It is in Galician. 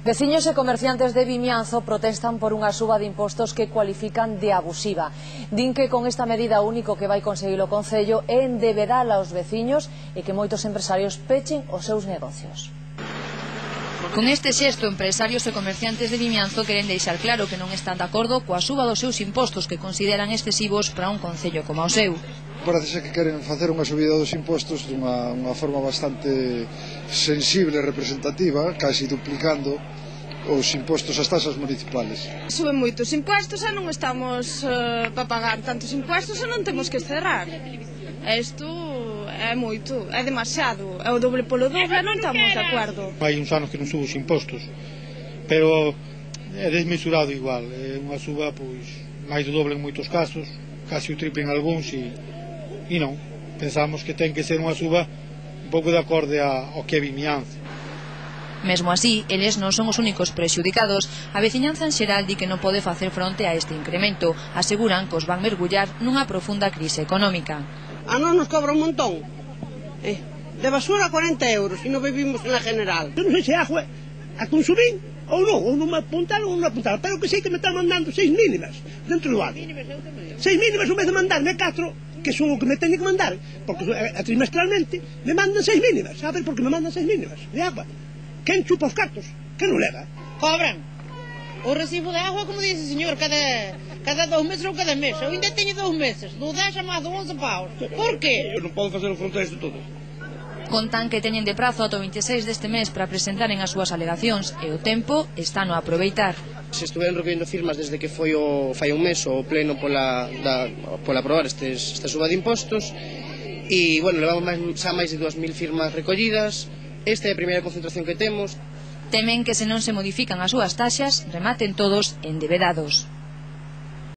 Veciños e comerciantes de Vimianzo protestan por unha suba de impostos que cualifican de abusiva. Din que con esta medida o único que vai conseguir o Concello é endebedar aos veciños e que moitos empresarios pechen os seus negocios. Con este xesto, empresarios e comerciantes de Vimianzo queren deixar claro que non están de acordo coa suba dos seus impostos que consideran excesivos para un concello como o seu. Parece que queren facer unha subida dos impostos dunha forma bastante sensible e representativa, casi duplicando os impostos ás taxas municipales. Suben moitos impostos e non estamos para pagar tantos impostos e non temos que cerrar. Isto é moito, é demasiado, é o doble polo doble, non estamos de acordo. Hai uns anos que non subo os impostos, pero é desmesurado igual, é unha suba pois máis do doble en moitos casos, casi o triple en algúns e non, pensamos que ten que ser unha suba un pouco de acorde ao que é Vimianzo. Mesmo así, eles non son os únicos prexudicados. A veciñanza en xeral di que non pode facer fronte a este incremento. Aseguran que os van mergullar nunha profunda crise económica. A nós nos cobra un montón. De basura 40 euros e non vivimos na general. Eu non sei se a agua a consumir ou non me apuntaron ou non me apuntaron, pero que sei que me están mandando 6 mínimas dentro do ano. 6 mínimas en vez de mandarme 4, que son o que me teñen que mandar, porque trimestralmente me mandan 6 mínimas. Sabes por que me mandan 6 mínimas de agua? Quen chupa os cartos? Quen non leva? Cobran o recibo de agua, como dice o señor, cada 2 meses ou cada mes. Eu ainda teño 2 meses, do 10 a máis de 11 paus. Por qué? Eu non podo facer o fronte de todo. Contan que teñen de prazo ata o 26 deste mes para presentaren as súas alegacións e o tempo está no aproveitar. Se estuveron recollendo firmas desde que fai un mes o pleno pola aprobar esta suba de impostos e, bueno, levamos xa máis de 2000 firmas recollidas. Esta é a primeira concentración que temos. Temen que se non se modifican as súas taxas, rematen todos endebedados.